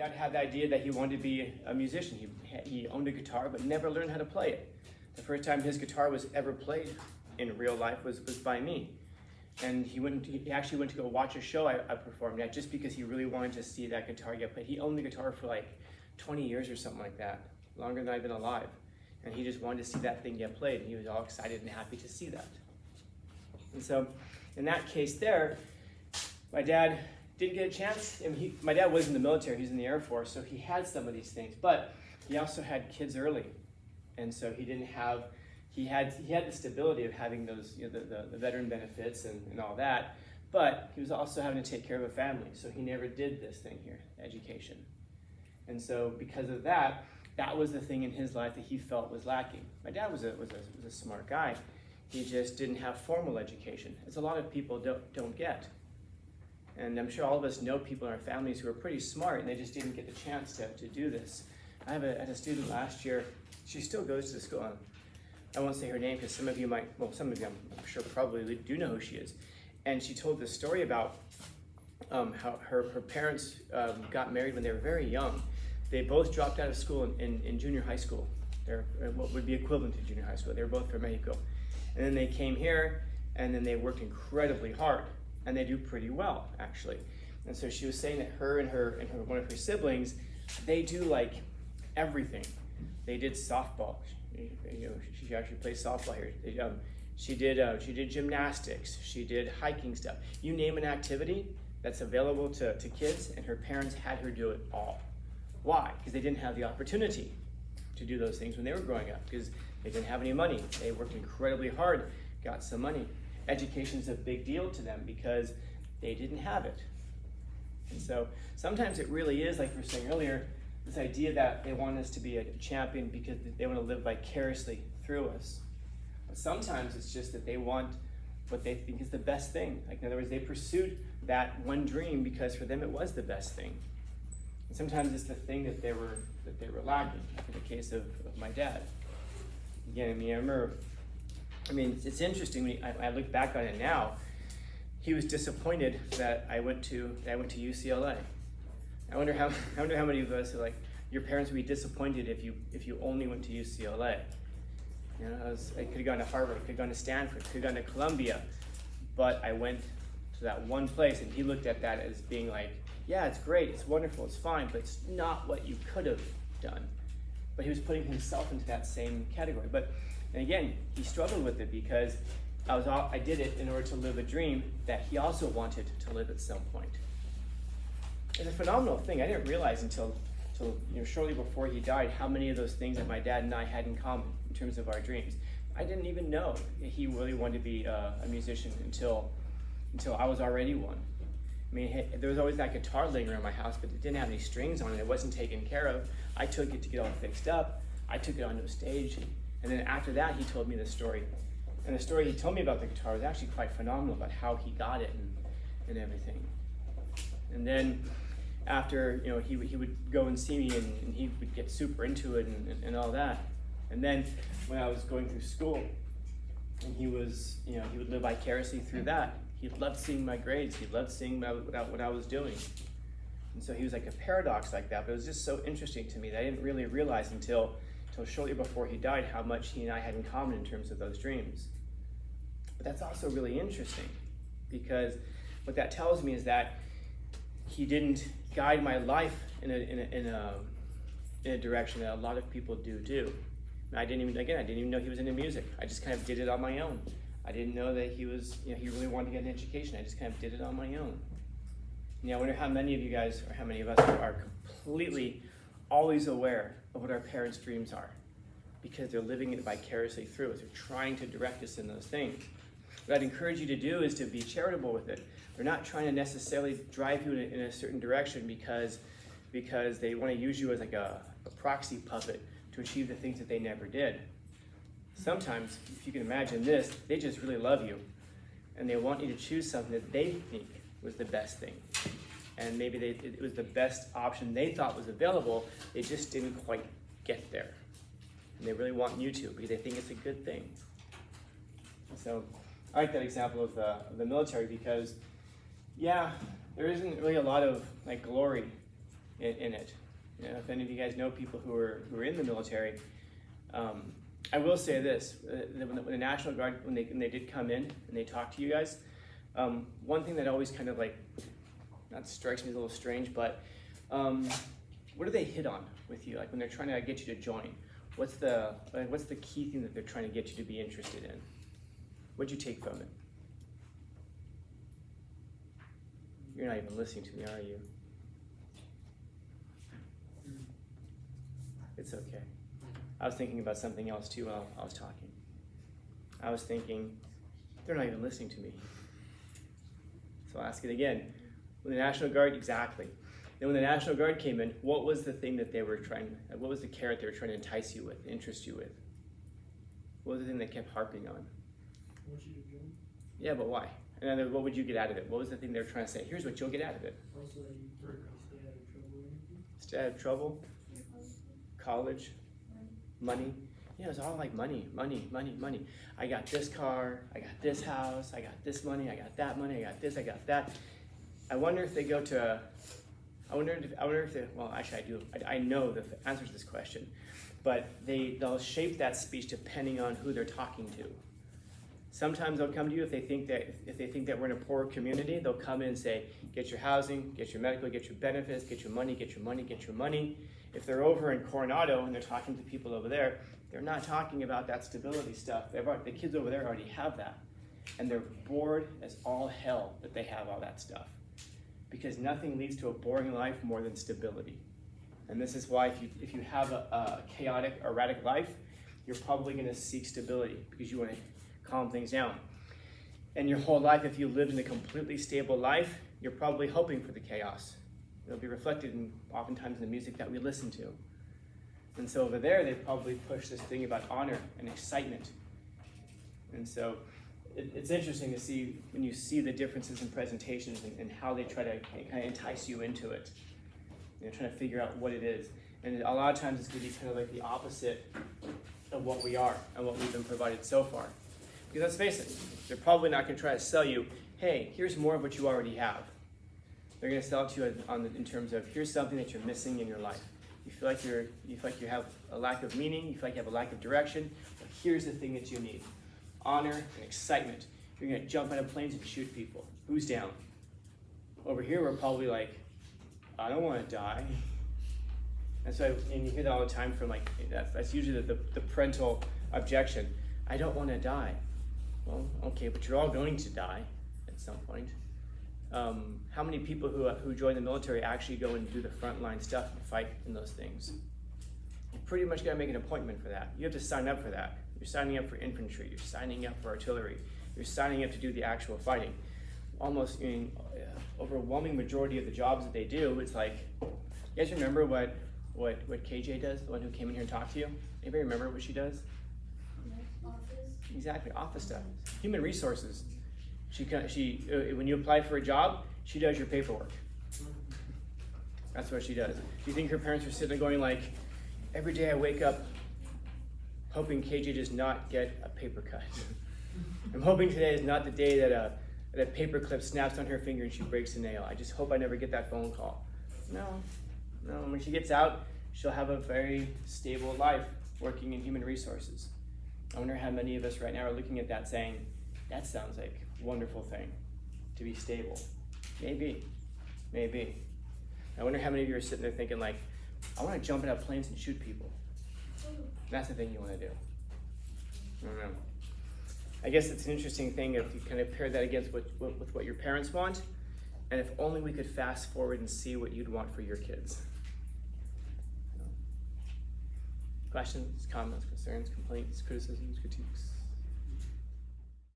Dad had the idea that he wanted to be a musician. He owned a guitar, but never learned how to play it. The first time his guitar was ever played in real life was by me. And he actually went to go watch a show I performed at just because he really wanted to see that guitar get played. He owned the guitar for like 20 years or something like that, longer than I've been alive. And he just wanted to see that thing get played, and he was all excited and happy to see that. And so in that case there, my dad didn't get a chance. My dad was in the military, he was in the Air Force, so he had some of these things, but he also had kids early. And so he didn't have, he had the stability of having those, the veteran benefits and all that, but he was also having to take care of a family, so he never did this thing here, education. And so because of that, that was the thing in his life that he felt was lacking. My dad was a smart guy. He just didn't have formal education, as a lot of people don't get. And I'm sure all of us know people in our families who are pretty smart, and they just didn't get the chance to do this. I had a student last year. She still goes to school. I won't say her name because some of you might, well, some of you I'm sure probably do know who she is. And she told this story about how her parents got married when they were very young. They both dropped out of school in junior high school. They're what would be equivalent to junior high school. They were both from Mexico. And then they came here, and then they worked incredibly hard. And they do pretty well, actually. And so she was saying that her and one of her siblings, they do like everything. They did softball. She actually plays softball here. She did gymnastics. She did hiking stuff. You name an activity that's available to kids, and her parents had her do it all. Why? Because they didn't have the opportunity to do those things when they were growing up, because they didn't have any money. They worked incredibly hard, got some money. Education is a big deal to them because they didn't have it. And so sometimes it really is, like we were saying earlier, this idea that they want us to be a champion because they want to live vicariously through us. But sometimes it's just that they want what they think is the best thing. Like, in other words, they pursued that one dream because for them it was the best thing. And sometimes it's the thing that they were lacking, like in the case of my dad. Again, I remember, it's interesting when I look back on it now. He was disappointed that I went to UCLA. I wonder how many of us are like, your parents would be disappointed if you only went to UCLA. I could have gone to Harvard, I could have gone to Stanford, could have gone to Columbia, but I went to that one place, and he looked at that as being like, yeah, it's great, it's wonderful, it's fine, but it's not what you could have done. But he was putting himself into that same category. But and again, he struggled with it because I did it in order to live a dream that he also wanted to live at some point. It's a phenomenal thing. I didn't realize until shortly before he died how many of those things that my dad and I had in common in terms of our dreams. I didn't even know he really wanted to be a musician until I was already one. There was always that guitar laying around my house, but it didn't have any strings on it. It wasn't taken care of. I took it to get all fixed up. I took it onto a stage. And then after that, he told me the story. And the story he told me about the guitar was actually quite phenomenal about how he got it and everything. And then after, he would go and see me, and he would get super into it and all that. And then when I was going through school, and he would live vicariously through that. He loved seeing my grades. He loved seeing what I was doing. And so he was like a paradox like that, but it was just so interesting to me that I didn't really realize until shortly before he died how much he and I had in common in terms of those dreams. But that's also really interesting, because what that tells me is that he didn't guide my life in a direction that a lot of people do. And I didn't even know he was into music. I just kind of did it on my own. I didn't know that he was, he really wanted to get an education. I just kind of did it on my own. I wonder how many of you guys, or how many of us are completely always aware of what our parents' dreams are, because they're living it vicariously through us. They're trying to direct us in those things. What I'd encourage you to do is to be charitable with it. They're not trying to necessarily drive you in a certain direction because they want to use you as like a proxy puppet to achieve the things that they never did. Sometimes, if you can imagine this, they just really love you, and they want you to choose something that they think was the best thing. And maybe it was the best option they thought was available, they just didn't quite get there. And they really want you to, because they think it's a good thing. So I like that example of the military, because there isn't really a lot of glory in it. You know, if any of you guys know people who are in the military, I will say this: when the National Guard, when they did come in and they talked to you guys, one thing that always kind of like, not strikes me as a little strange, but what do they hit on with you? Like when they're trying to get you to join, what's the key thing that they're trying to get you to be interested in? What'd you take from it? You're not even listening to me, are you? It's okay. I was thinking about something else too while I was talking. I was thinking, they're not even listening to me. So I'll ask it again. When the National Guard, exactly. Then when the National Guard came in, what was the thing that they were trying, what was the carrot they were trying to entice you with, interest you with? What was the thing they kept harping on? I want you to join. Yeah, but why? And then what would you get out of it? What was the thing they were trying to say? Here's what you'll get out of it. Also, that you stay out of trouble. Stay out of trouble? College? Money? Yeah, it was all like money, money, money, money. I got this car, I got this house, I got this money, I got that money, I got this, I got that. I wonder if they go to, I wonder if they, well, actually I do, I know the answer to this question, but they'll shape that speech depending on who they're talking to. Sometimes they'll come to you if they think that we're in a poor community, they'll come in and say, get your housing, get your medical, get your benefits, get your money, get your money, get your money. If they're over in Coronado and they're talking to people over there, they're not talking about that stability stuff. The kids over there already have that. And they're bored as all hell that they have all that stuff. Because nothing leads to a boring life more than stability. And this is why if you have a chaotic, erratic life, you're probably going to seek stability because you want to calm things down. And your whole life, if you lived in a completely stable life, you're probably hoping for the chaos. It'll be reflected oftentimes in the music that we listen to. And so over there, they probably push this thing about honor and excitement. And so it's interesting to see when you see the differences in presentations and how they try to kind of entice you into it. You know, trying to figure out what it is. And a lot of times it's going to be kind of like the opposite of what we are and what we've been provided so far. Because let's face it, they're probably not going to try to sell you, hey, here's more of what you already have. They're going to sell it to you in terms of, here's something that you're missing in your life. You feel like you have a lack of meaning, you feel like you have a lack of direction, but here's the thing that you need. Honor and excitement. You're going to jump out of planes and shoot people. Who's down? Over here, we're probably like, I don't want to die. And so, and you hear that all the time from like, that's usually the parental objection. I don't want to die. Well, okay, but you're all going to die at some point. How many people who join the military actually go and do the frontline stuff and fight in those things? You pretty much got to make an appointment for that. You have to sign up for that. You're signing up for infantry. You're signing up for artillery. You're signing up to do the actual fighting. Almost, overwhelming majority of the jobs that they do, it's like, you guys remember what KJ does, the one who came in here and talked to you? Anybody remember what she does? Office. Exactly, office stuff. Human resources. She when you apply for a job, she does your paperwork. That's what she does. Do you think her parents are sitting there going like, every day I wake up hoping KJ does not get a paper cut. I'm hoping today is not the day that a paper clip snaps on her finger and she breaks a nail. I just hope I never get that phone call. No. When she gets out, she'll have a very stable life working in human resources. I wonder how many of us right now are looking at that saying, that sounds like a wonderful thing, to be stable. Maybe. I wonder how many of you are sitting there thinking like, I want to jump out of planes and shoot people. That's the thing you want to do. I don't know. I guess it's an interesting thing if you kind of pair that against with what your parents want, and if only we could fast forward and see what you'd want for your kids. Questions, comments, concerns, complaints, criticisms, critiques?